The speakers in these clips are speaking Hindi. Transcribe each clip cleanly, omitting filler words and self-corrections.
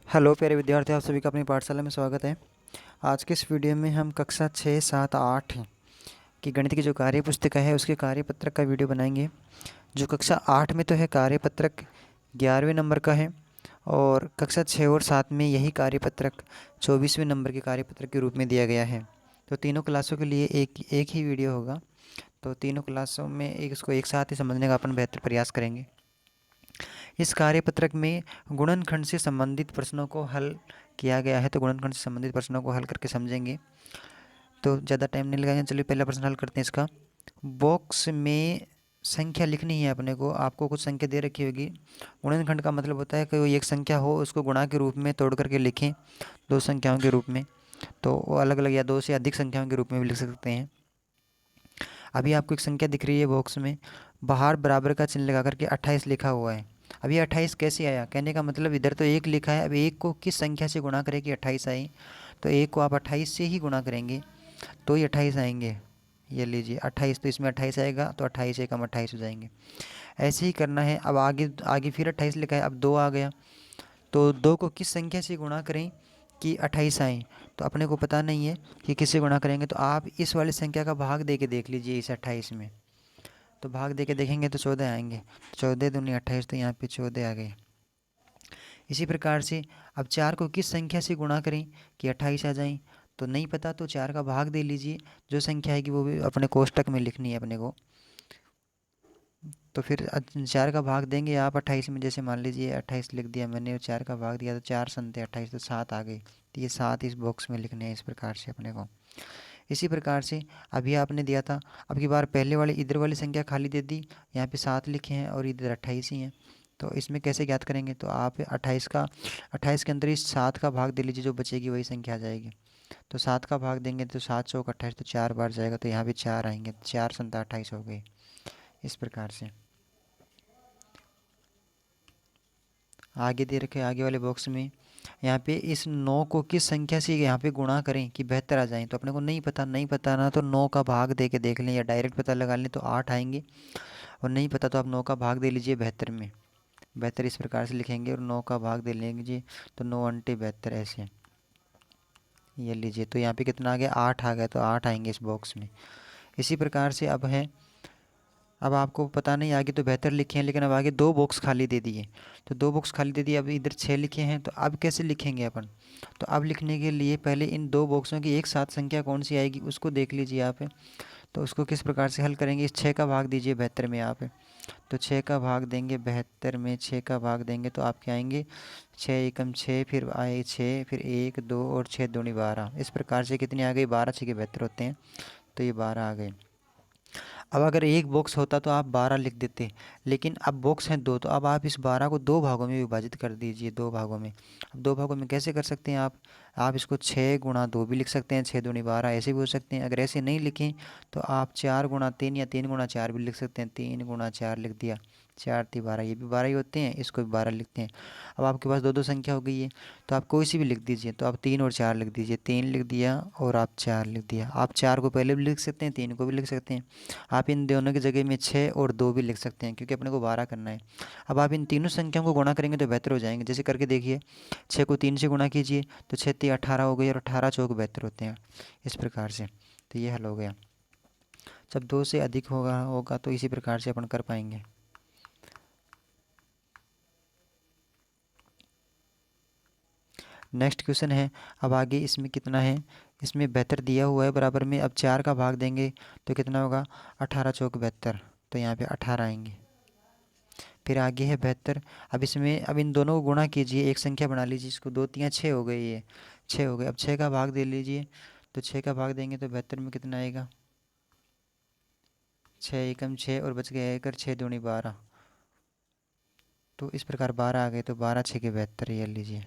हेलो प्यारे विद्यार्थी, आप सभी का अपनी पाठशाला में स्वागत है। आज के इस वीडियो में हम कक्षा 6, 7, 8 की गणित की जो कार्य पुस्तिका है उसके कार्यपत्रक का वीडियो बनाएंगे। जो कक्षा 8 में तो है कार्यपत्रक 11वें नंबर का है, और कक्षा 6 और 7 में यही कार्यपत्रक 24वें नंबर के कार्यपत्रक के रूप में दिया गया है। तो तीनों क्लासों के लिए एक एक ही वीडियो होगा। तो तीनों क्लासों में इसको एक साथ ही समझने का अपन बेहतर प्रयास करेंगे। इस कार्यपत्रक में गुणनखंड से संबंधित प्रश्नों को हल किया गया है, तो गुणनखंड से संबंधित प्रश्नों को हल करके समझेंगे। तो ज़्यादा टाइम नहीं लगाएंगे, चलिए पहला प्रश्न हल करते हैं इसका। बॉक्स में संख्या लिखनी है अपने को, आपको कुछ संख्या दे रखी होगी। गुणनखंड का मतलब होता है कि कोई एक संख्या हो उसको गुणा के रूप में तोड़ करके लिखें, दो संख्याओं के रूप में। तो वो अलग अलग या दो से अधिक संख्याओं के रूप में भी लिख सकते हैं। अभी आपको एक संख्या दिख रही है बॉक्स में, बाहर बराबर का चिन्ह लगा करके 28 लिखा हुआ है। अब ये 28 कैसे आया? कहने का मतलब इधर तो एक लिखा है, अब एक को किस संख्या से गुणा करें कि 28 आई? तो एक को आप 28 से ही गुणा करेंगे तो ही 28 आएंगे। ये लीजिए 28, तो इसमें 28 आएगा, तो 28 एकम 28 हो जाएंगे। ऐसे ही करना है। अब आगे आगे फिर 28 लिखा है, अब 2 आ गया, तो 2 को किस संख्या से गुणा करें कि 28 आए? तो अपने को पता नहीं है कि किससे गुणा करेंगे, तो आप इस वाली संख्या का भाग दे के देख लीजिए इस 28 में। तो भाग दे के देखेंगे तो 14 आएंगे, 14 दूनी 28, तो यहाँ पे 14 आ गए। इसी प्रकार से अब 4 को किस संख्या से गुणा करें कि 28 आ जाएं? तो नहीं पता, तो 4 का भाग दे लीजिए, जो संख्या आएगी वो भी अपने कोष्टक में लिखनी है अपने को। तो फिर 4 का भाग देंगे आप 28 में, जैसे मान लीजिए 28 लिख दिया मैंने और 4 का भाग दिया, तो 4 संते 28, तो 7 आ गई। तो ये 7 इस बॉक्स में लिखने हैं इस प्रकार से अपने को। इसी प्रकार से अभी आपने दिया था, अब की बार पहले वाली इधर वाली संख्या खाली दे दी, यहाँ पे 7 लिखे हैं और इधर 28 ही हैं। तो इसमें कैसे ज्ञात करेंगे? तो आप 28 के अंदर इस 7 का भाग दे लीजिए, जो बचेगी वही संख्या आ जाएगी। तो 7 का भाग देंगे तो 7 चौक 28, तो 4 बार जाएगा, तो यहाँ भी 4 आएंगे, 4 संता 28 हो गई। इस प्रकार से आगे दे रखे आगे वाले बॉक्स में, यहाँ पे इस 9 को किस संख्या से यहाँ पे गुणा करें कि बेहतर आ जाए? तो अपने को नहीं पता, नहीं पता ना तो 9 का भाग दे के देख लें या डायरेक्ट पता लगा लें, तो 8 आएंगे। और नहीं पता तो आप 9 का भाग दे लीजिए 72 में। बेहतर इस प्रकार से लिखेंगे और 9 का भाग दे लेंगे, तो 9 अंटे 72 ऐसे। ये लीजिए, तो यहाँ पे कितना आ गया? 8 आ गया, तो 8 आएंगे इस बॉक्स में। इसी प्रकार से अब है, अब आपको पता नहीं आगे तो बेहतर लिखे हैं, लेकिन अब आगे 2 बॉक्स खाली दे दिए। तो 2 बॉक्स खाली दे दिए, अब इधर 6 लिखे हैं, तो अब कैसे लिखेंगे अपन? तो अब लिखने के लिए पहले इन 2 बॉक्सों की एक साथ संख्या कौन सी आएगी उसको देख लीजिए आप। तो उसको किस प्रकार से हल करेंगे? इस 6 का भाग दीजिए 72 में आप। तो 6 का भाग देंगे 72 में, 6 का भाग देंगे तो आपके आएंगे 6 एकम 6, फिर आए 6, फिर 1 2 और 6 दूनी 12। इस प्रकार से कितनी आ गई? 12 6 के 72 होते हैं, तो ये 12 आ गए। अब अगर एक बॉक्स होता तो आप 12 लिख देते, लेकिन अब बॉक्स हैं 2, तो अब आप इस 12 को 2 भागों में विभाजित कर दीजिए, 2 भागों में। अब 2 भागों में कैसे कर सकते हैं आप इसको 6 गुणा 2 भी लिख सकते हैं, 6 दूनी 12 ऐसे भी हो सकते हैं। अगर ऐसे नहीं लिखें तो आप 4 गुणा 3 या 3 गुणा 4 भी लिख सकते हैं, 3 गुणा 4 लिख दिया, 4 3 12, ये भी 12 ही होते हैं, इसको भी 12 लिखते हैं। अब आपके पास 2 2 संख्या हो गई है, तो आप कोई सी भी लिख दीजिए। तो आप 3 और 4 लिख दीजिए, 3 लिख दिया और आप 4 लिख दिया। आप 4 को पहले भी लिख सकते हैं, 3 को भी लिख सकते हैं। आप इन दोनों की जगह में 6 और 2 भी लिख सकते हैं, क्योंकि अपने को 12 करना है। अब आप इन तीनों संख्याओं को गुणा करेंगे तो बेहतर हो जाएंगे, जैसे करके देखिए। 6 को 3 से गुणा कीजिए तो 6 3 18 हो गई, और 18 चौक 72 होते हैं, इस प्रकार से। तो ये हल हो गया। जब 2 से अधिक होगा होगा तो इसी प्रकार से अपन कर पाएंगे। नेक्स्ट क्वेश्चन है, अब आगे इसमें कितना है? इसमें बेहतर दिया हुआ है बराबर में, अब 4 का भाग देंगे तो कितना होगा? 18 चौक 72, तो यहाँ पे 18 आएंगे। फिर आगे है 72। अब इसमें अब इन दोनों को गुणा कीजिए, एक संख्या बना लीजिए, इसको 2 3 6 हो गई, ये 6 हो गए। अब 6 का भाग दे लीजिए, तो 6 का भाग देंगे तो 72 में कितना आएगा? 6 एकम 6 और बच गया 1 और 6 दूनी 12, तो इस प्रकार 12 आ गए, तो 12 6 के 72, ये लीजिए।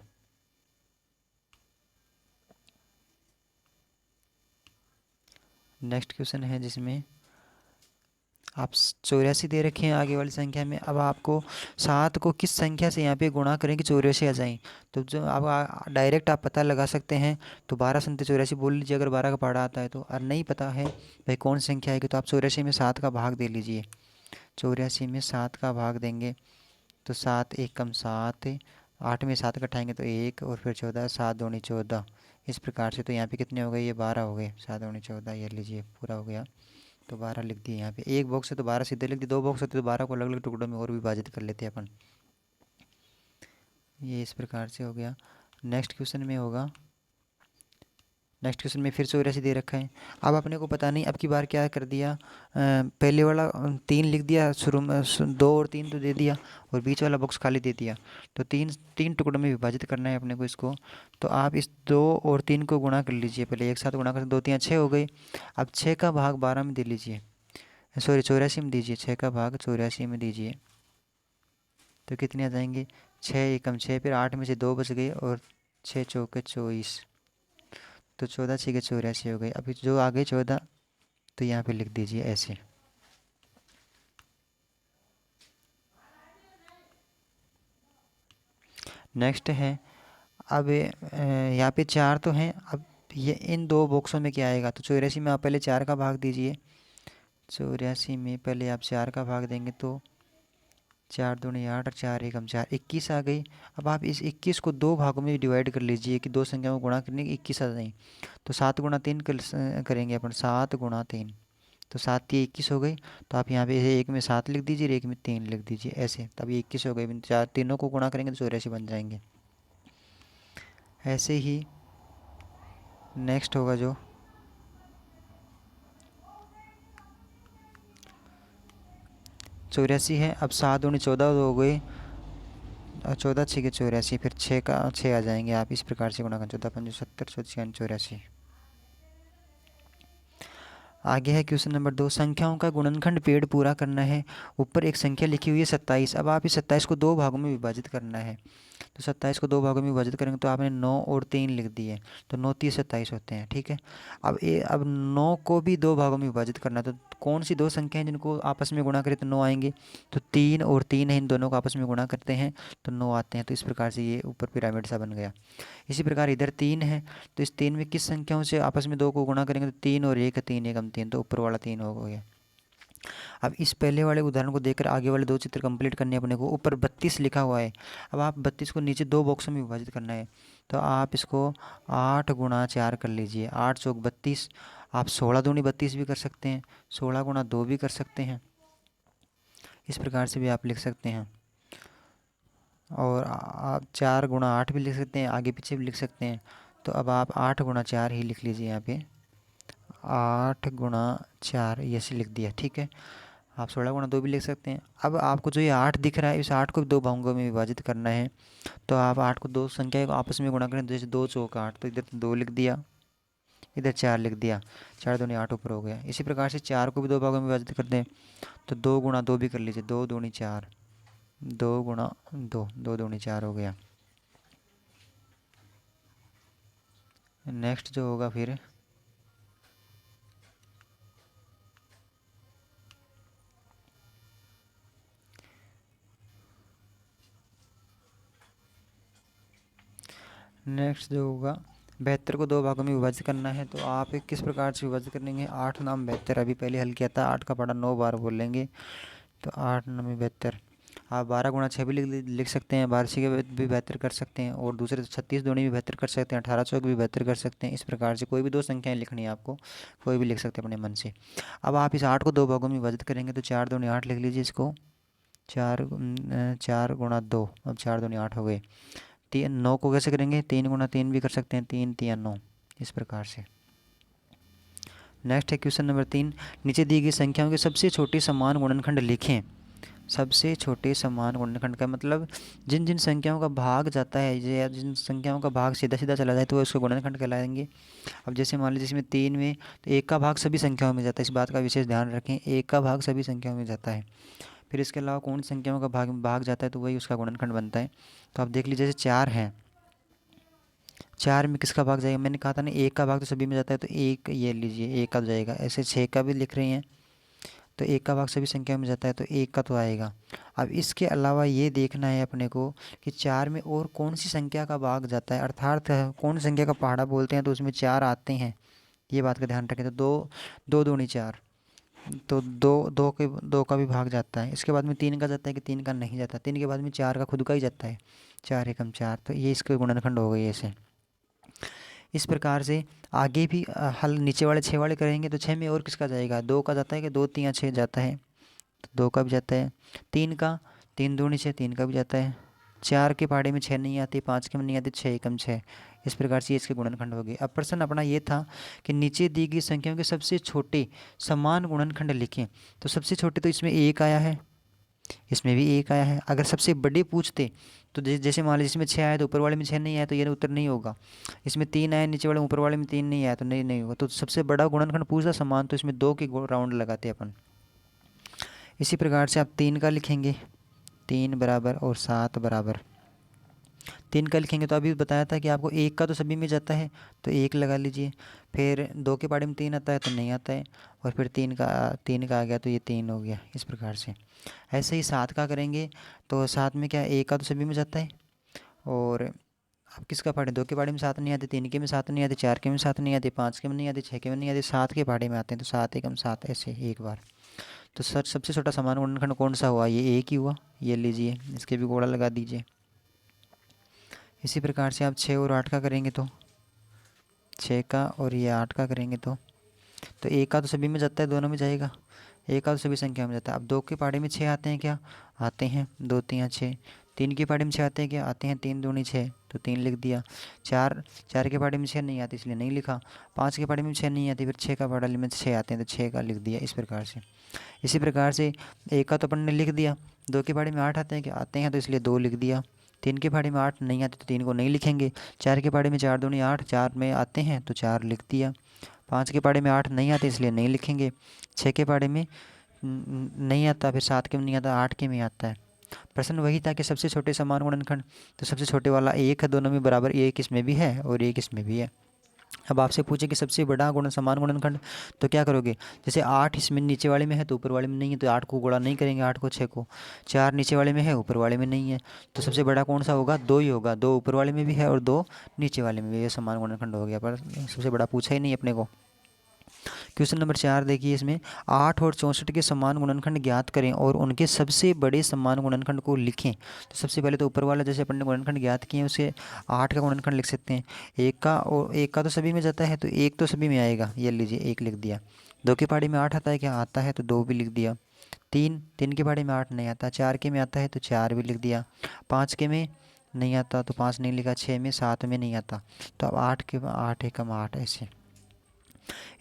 नेक्स्ट क्वेश्चन है जिसमें आप 84 दे रखे हैं आगे वाली संख्या में। अब आपको 7 को किस संख्या से यहाँ पे गुणा करें कि 84 आ जाएं? तो जो आप डायरेक्ट आप पता लगा सकते हैं, तो 12 संते 84 बोल लीजिए अगर 12 का पहाड़ा आता है तो। और नहीं पता है भाई कौन सी संख्या आएगी, तो आप 84 में 7 का भाग दे लीजिए। 84 में 7 का भाग देंगे तो 7 एकम 7, 8 में 7 घटाएंगे तो 1 और फिर 14, 7 दूनी 14। इस प्रकार से तो यहाँ पे कितने हो गए, ये 12 हो गए। 7 दूनी 14, ये लीजिए पूरा हो गया। तो 12 लिख दिए यहाँ पे। एक बॉक्स से तो 12 सीधे लिख दिए, दो बॉक्स होते तो 12 को अलग अलग टुकड़ों में और विभाजित कर लेते अपन। ये इस प्रकार से हो गया। नेक्स्ट क्वेश्चन में होगा, नेक्स्ट क्वेश्चन में फिर 84 दे रखा है। अब अपने को पता नहीं अब की बार क्या कर दिया, पहले वाला 3 लिख दिया शुरू में, 2 और 3 तो दे दिया और बीच वाला बॉक्स खाली दे दिया। तो तीन तीन टुकड़ों में विभाजित करना है अपने को इसको। तो आप इस 2 और 3 को गुणा कर लीजिए, पहले एक साथ गुणा कर, 2 3 6 हो गई। अब 6 का भाग 12 में दे लीजिए, सॉरी 84 में दीजिए, 6 का भाग 84 में दीजिए। तो कितने आ जाएंगे, 6 एकम 6, फिर 8 में से 2 बच गए और 6 चौके 24। तो 14 6 के 84 हो गए। अभी जो आ गए 14 तो यहाँ पे लिख दीजिए ऐसे। नेक्स्ट है, अब यहाँ पे 4 तो हैं। अब ये इन दो बॉक्सों में क्या आएगा, तो 84 में आप पहले 4 का भाग दीजिए। 84 में पहले आप 4 का भाग देंगे तो 4 दूनी 8 और 4 एकम 4, 21 आ गई। अब आप इस 21 को दो भागों में डिवाइड कर लीजिए कि दो संख्याओं को गुणा करने की 21 आ जाए। तो 7 गुणा 3 करेंगे अपन, 7 गुणा 3, तो 7 3 21 हो गई। तो आप यहाँ पे एक में 7 लिख दीजिए और एक में 3 लिख दीजिए ऐसे, तब ये 21 हो गई। चार तीनों को गुणा करेंगे तो 84 बन जाएंगे। ऐसे ही नेक्स्ट होगा जो 84 है। अब 7 दूनी 14 हो गई, और 14 6 के 84, फिर 6 का 6 आ जाएंगे। आप इस प्रकार से गुणा करें, 14 5 70, 14 84। आगे है क्वेश्चन नंबर 2, संख्याओं का गुणनखंड पेड़ पूरा करना है। ऊपर एक संख्या लिखी हुई है 27। अब आप इस 27 को दो भागों में विभाजित करना है। तो 27 को दो भागों में विभाजित करेंगे तो आपने 9 और 3 लिख दिए, तो 9 3 27 होते हैं, ठीक है। अब 9 को भी दो भागों में विभाजित करना है। तो कौन सी दो संख्या हैं जिनको आपस में गुणा करें तो 9 आएंगे, तो 3 और 3 है, इन दोनों को आपस में गुणा करते हैं तो 9 आते हैं। तो इस प्रकार से ये ऊपर पिरामिड सा बन गया। इसी प्रकार इधर 3 है, तो इस 3 में किस संख्याओं से आपस में दो को गुणा करेंगे, तो 3 और 1, 3 एकम 3, तो ऊपर वाला 3 हो गया। अब इस पहले वाले उदाहरण को देखकर आगे वाले दो चित्र कंप्लीट करने अपने को। ऊपर 32 लिखा हुआ है। अब आप 32 को नीचे दो बॉक्सों में विभाजित करना है। तो आप इसको 8 गुणा 4 कर लीजिए, 8 चौक 32। आप 16 दूनी 32 भी कर सकते हैं, 16 गुणा 2 भी कर सकते हैं, इस प्रकार से भी आप लिख सकते हैं। और आप 4 गुणा 8 भी लिख सकते हैं, आगे पीछे भी लिख सकते हैं। तो अब आप 8 गुणा 4 ही लिख लीजिए यहाँ पे, 8 गुणा 4 ये से लिख दिया, ठीक है। आप 16 गुणा 2 भी लिख सकते हैं। अब आपको जो ये 8 दिख रहा है, इस 8 को भी दो भागों में विभाजित करना है। तो आप 8 को दो संख्या को आपस में गुणा करें, तो जैसे 2 चौक 8, तो इधर 2 लिख दिया, इधर 4 लिख दिया, 4 दूनी 8 ऊपर हो गया। इसी प्रकार से 4 को भी दो भागों में विभाजित कर दें, तो 2 गुणा 2 भी कर लीजिए, 2 दूनी 4, 2 गुणा 2, 2 दूनी 4 हो गया। नेक्स्ट जो होगा फिर नेक्स्ट जो होगा, 72 को दो भागों में विभाजित करना है। तो आप किस प्रकार से विभाजित करेंगे, 8 नाम 72, अभी पहले हल किया था, 8 का पढ़ा 9 बार बोलेंगे, तो 8 9 में 72। आप 12 गुणा 6 भी लिख सकते हैं, 12 6 के भी बेहतर कर सकते हैं, और दूसरे 36 दूनी भी बेहतर कर सकते हैं, 18 चौक भी बेहतर कर सकते हैं। इस प्रकार से कोई भी दो संख्याएं लिखनी है आपको, कोई भी लिख सकते हैं अपने मन से। अब आप इस 8 को दो भागों में विभाजित करेंगे, तो 4 दूनी 8 लिख लीजिए इसको, 4 गुणा 2, अब 4 दूनी 8 हो गए। 9 को कैसे करेंगे, 3 गुणा 3 भी कर सकते हैं, 3 3 9, इस प्रकार से। नेक्स्ट है क्वेश्चन नंबर 3, नीचे दी गई संख्याओं के सबसे छोटे समान गुणनखंड लिखें। सबसे छोटे समान गुणनखंड का मतलब जिन जिन संख्याओं का भाग जाता है, या जिन संख्याओं का भाग सीधा सीधा चला जाए तो वो उसको गुणनखंड कहलाएंगे। अब जैसे मान लीजिए इसमें 3 में, तो 1 का भाग सभी संख्याओं में जाता है, इस बात का विशेष ध्यान रखें, 1 का भाग सभी संख्याओं में जाता है। फिर इसके अलावा कौन सी संख्याओं का भाग जाता है तो वही उसका गुणनखंड बनता है। तो आप देख लीजिए, जैसे 4 है, 4 में किसका भाग जाएगा, मैंने कहा था ना 1 का भाग तो सभी में जाता है, तो 1 ये लीजिए 1 का जाएगा। ऐसे 6 का भी लिख रही हैं, तो 1 का भाग सभी संख्या में जाता है, तो 1 का तो आएगा। अब इसके अलावा ये देखना है अपने को कि 4 में और कौन सी संख्या का भाग जाता है, अर्थात कौन सी संख्या का पहाड़ा बोलते हैं, तो उसमें 4 आते हैं, ये बात का ध्यान रखें। तो 2 2 दूनी 4, तो दो का भी भाग जाता है। इसके बाद में 3 का जाता है कि 3 का नहीं जाता। 3 के बाद में 4 का खुद का ही जाता है, 4 एकम 4। तो ये इसके गुणनखंड हो गए ऐसे। इस प्रकार से आगे भी हल नीचे वाले 6 वाले करेंगे तो 6 में और किसका जाएगा, 2 का जाता है कि 2 3 6 जाता है, तो 2 का भी जाता है। 3 का 3 दूनी 6, 3 का भी जाता है। 4 के पहाड़े में 6 नहीं आती, 5 के में नहीं आती, 6 एकम 6। इस प्रकार से ये इसके गुणनखंड हो गए। अब प्रश्न अपना ये था कि नीचे दी गई संख्याओं के सबसे छोटे समान गुणनखंड लिखें। तो सबसे छोटे तो इसमें 1 आया है, इसमें भी 1 आया है। अगर सबसे बड़े पूछते तो जैसे मान लीजिए इसमें 6 आया तो ऊपर वाले में 6 नहीं आया तो ये उत्तर नहीं होगा। इसमें 3 आया नीचे वाले ऊपर वाले में 3 नहीं आया तो नहीं होगा। तो सबसे बड़ा गुणनखंड पूछता समान, तो इसमें 2 के राउंड लगाते अपन। इसी प्रकार से आप 3 का लिखेंगे, 3 बराबर और 7 बराबर। 3 का लिखेंगे तो अभी बताया था कि आपको 1 का तो सभी में जाता है तो 1 लगा लीजिए। फिर 2 के पहाड़े में 3 आता है तो नहीं आता है, और फिर 3 का आ गया तो ये 3 हो गया। इस प्रकार से ऐसे ही 7 का करेंगे तो 7 में क्या 1 का तो सभी में जाता है, और अब किसका पहाड़े, 2 के पहाड़े में 7 नहीं आते, 3 के में 7 नहीं आते, 4 के में 7 नहीं आते, 5 के में नहीं आते, 6 के में नहीं आते, 7 के पहाड़े में आते हैं। तो 7 एकम 7 ऐसे एक बार। तो सर सबसे छोटा समान गुणनखंड कौन सा हुआ, ये 1 ही हुआ। ये लीजिए, इसके भी गोला लगा दीजिए। इसी प्रकार से आप 6 और 8 का करेंगे तो 6 का और ये 8 का करेंगे तो 1 का तो सभी में जाता है, दोनों में जाएगा। 1 का तो सभी संख्या में जाता है। अब 2 के पहाड़े में 6 आते हैं क्या, आते हैं, 2 3 6। 3 के पहाड़े में 6 आते हैं क्या, आते हैं, 3 दूनी 6 तो 3 लिख दिया। 4 के पहाड़े में 6 नहीं आती इसलिए नहीं लिखा। 5 के पहाड़े में 6 नहीं आती, फिर 6 का पहाड़े में 6 आते हैं तो 6 का लिख दिया। इस प्रकार से इसी प्रकार से 1 का तो अपन ने लिख दिया। 2 के पहाड़े में 8 आते हैं क्या, आते हैं, तो इसलिए 2 लिख दिया। 3 के पहाड़े में 8 नहीं आते तो 3 को नहीं लिखेंगे। 4 के पहाड़े में 4 दूनी 8, 4 में आते हैं तो 4 लिख दिया। 5 के पहाड़े में 8 नहीं आते इसलिए नहीं लिखेंगे। 6 के पहाड़े में नहीं आता, फिर 7 के में नहीं आता, 8 के में आता है। प्रश्न वही था कि सबसे छोटे समान गुणनखंड, तो सबसे छोटे वाला 1 है, दोनों में बराबर, 1 इसमें भी है और 1 इसमें भी है। अब आपसे पूछे कि सबसे बड़ा समान गुणनखंड, तो क्या करोगे, जैसे 8 इसमें नीचे वाले में है तो ऊपर वाले में नहीं है, तो 8 को गुणा नहीं करेंगे, 8 को 6 को। 4 नीचे वाले में है, ऊपर वाले में नहीं है, तो सबसे बड़ा कौन सा होगा, 2 ही होगा। 2 ऊपर वाले में भी है और 2 नीचे वाले में भी, ये समान गुणनखंड हो गया। पर सबसे बड़ा पूछा ही नहीं अपने को। क्वेश्चन नंबर 4 देखिए, इसमें 8 और 64 के समान गुणनखंड ज्ञात करें और उनके सबसे बड़े समान गुणनखंड को लिखें। तो सबसे पहले तो ऊपर वाला जैसे अपन ने गुणनखंड ज्ञात किए हैं उसे 8 का गुणनखंड लिख सकते हैं। 1 का तो सभी में जाता है तो 1 तो सभी में आएगा, ये लीजिए 1 लिख दिया। 2 की पहाड़ी में 8 आता है क्या, आता है, तो 2 भी लिख दिया। 3 की पहाड़ी में 8 नहीं आता, 4 के में आता है तो 4 भी लिख दिया। 5 के में नहीं आता तो 5 नहीं लिखा। 6 में 7 में नहीं आता, तो अब 8 एकम 8 ऐसे।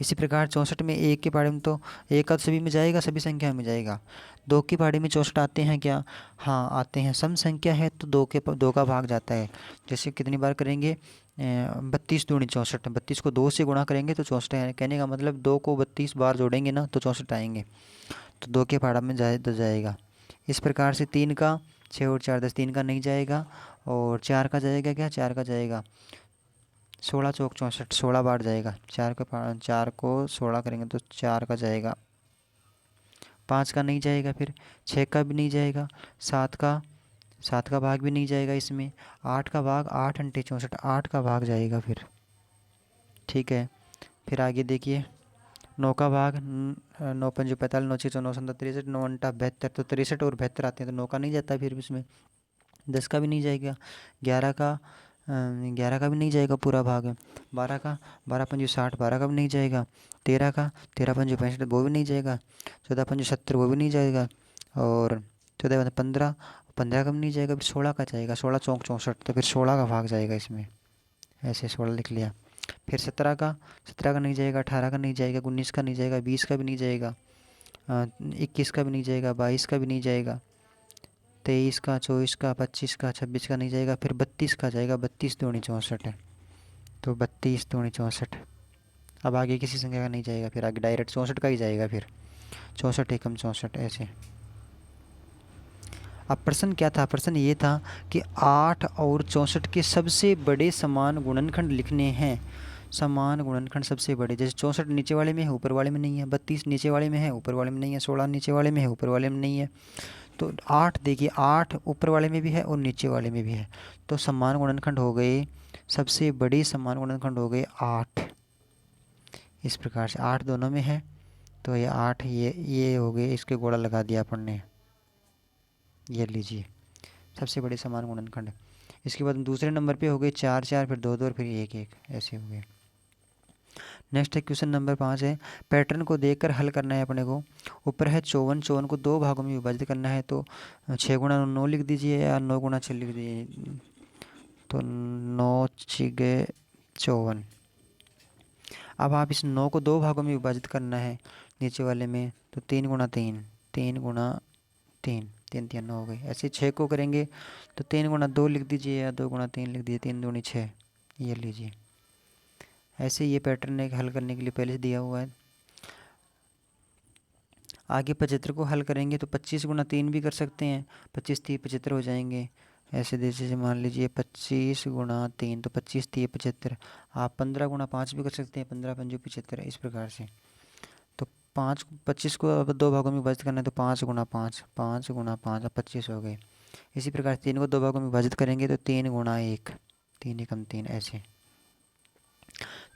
इसी प्रकार 64 में 1 के पहाड़े में तो 1 का तो सभी में जाएगा, सभी संख्या में जाएगा। 2 के पहाड़े में 64 आते हैं क्या, हाँ आते हैं। सम संख्या है तो 2 का भाग जाता है। जैसे कितनी बार करेंगे, 32 दूनी 64, 32 को 2 से गुणा करेंगे तो 64 है। कहने का मतलब 2 को 32 बार जोड़ेंगे ना तो 64 आएंगे, तो 2 के पहाड़ा में जाए तो जाएगा। इस प्रकार से 3 का 6 और 4 10, 3 का नहीं जाएगा, और 4 का जाएगा क्या, 4 का जाएगा। 16 चौक 64, 16 बार जाएगा। 4 को 16 करेंगे तो 4 का जाएगा। 5 का नहीं जाएगा, फिर 6 का भी नहीं जाएगा, 7 का भाग भी नहीं जाएगा इसमें। 8 का भाग, 8 अंटे 64, 8 का भाग जाएगा फिर, ठीक है। फिर आगे देखिए, 9 का भाग, 9 पंजे 45, 9 छः 9 7 63, 9 अंटा 72, तो 63 और 72 आते हैं तो 9 का नहीं जाता फिर इसमें। 10 का भी नहीं जाएगा। 11 का भी नहीं जाएगा पूरा भाग है। 12 पंजे 60, 12 का भी नहीं जाएगा। 13 पंजे 65, वो भी नहीं जाएगा। 14 पंजे 70, वो भी नहीं जाएगा। और 14 15, 15 का भी नहीं जाएगा। फिर 16 का जाएगा, 16 चौक 64, तो फिर 16 का भाग जाएगा इसमें, ऐसे 16 लिख लिया। फिर 17 का नहीं जाएगा, 18 का नहीं जाएगा, 19 का नहीं जाएगा, 20 का भी नहीं जाएगा, 21 का भी नहीं जाएगा, 22 का भी नहीं जाएगा, 23 का, 24 का, 25 का, 26 का नहीं जाएगा। फिर 32 का जाएगा, 32 दूनी 64 है, तो 32 दूनी 64। अब आगे किसी संख्या का नहीं जाएगा, फिर आगे डायरेक्ट 64 का ही जाएगा। फिर 64 एकम 64 ऐसे। अब प्रश्न क्या था, प्रश्न ये था कि 8 और 64 के सबसे बड़े समान गुणनखंड लिखने हैं। समान गुणनखंड सबसे बड़े, जैसे 64 नीचे वाले में है, ऊपर वाले में नहीं है। 32 नीचे वाले में है, ऊपर वाले में नहीं है। 16 नीचे वाले में है, ऊपर वाले में नहीं है। तो 8 देखिए, 8 ऊपर वाले में भी है और नीचे वाले में भी है, तो समान गुणनखंड हो गए, सबसे बड़े समान गुणनखंड हो गए 8। इस प्रकार से 8 दोनों में है तो ये 8 ये हो गए, इसके गोला लगा दिया अपन ने। ये लीजिए सबसे बड़े समान गुणनखंड। इसके बाद दूसरे नंबर पे हो गए 4 4, फिर 2 2 और फिर 1 1, ऐसे हो गए। नेक्स्ट है क्वेश्चन नंबर 5 है, पैटर्न को देखकर हल करना है अपने को। ऊपर है 54, 54 को 2 भागों में विभाजित करना है, तो 6 गुणा 9 लिख दीजिए या 9 गुणा 6 लिख दीजिए। तो 9 6 54। अब आप इस 9 को 2 भागों में विभाजित करना है नीचे वाले में, तो 3 गुणा 3, 3 गुणा 3, 3 3 9 हो गई। ऐसे 6 को करेंगे तो 3 गुणा 2 लिख दीजिए या 2 गुणा 3 लिख दीजिए, 3 दूनी 6, ये लीजिए। ऐसे ये पैटर्न एक हल करने के लिए पहले से दिया हुआ है। आगे 75 को हल करेंगे तो 25 गुणा 3 भी कर सकते हैं, 25 3 75 हो जाएंगे। ऐसे जैसे मान लीजिए 25 गुणा 3, तो 25 3 75। आप 15 गुणा 5 भी कर सकते हैं, 15 5 75, इस प्रकार से। तो 25 को अब 2 भागों में विभाजित करना है, तो 5 गुणा 5, 5 गुणा 5, अब 25 हो गए। इसी प्रकार 3 को 2 भागों में विभाजित करेंगे तो 3 गुणा 1, 3 एकम 3, ऐसे।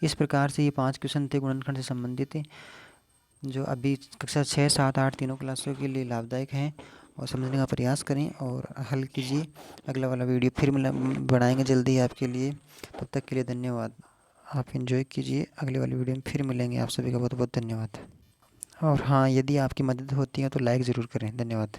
इस प्रकार से ये 5 क्वेश्चन थे गुणनखंड से संबंधित, जो अभी कक्षा 6 7 8 तीनों क्लासों के लिए लाभदायक हैं, और समझने का प्रयास करें और हल कीजिए। अगला वाला वीडियो फिर बनाएंगे जल्दी आपके लिए। तब तक के लिए धन्यवाद। आप एंजॉय कीजिए। अगले वाली वीडियो में फिर मिलेंगे। आप सभी का बहुत बहुत धन्यवाद। और हाँ, यदि आपकी मदद होती है तो लाइक ज़रूर करें। धन्यवाद।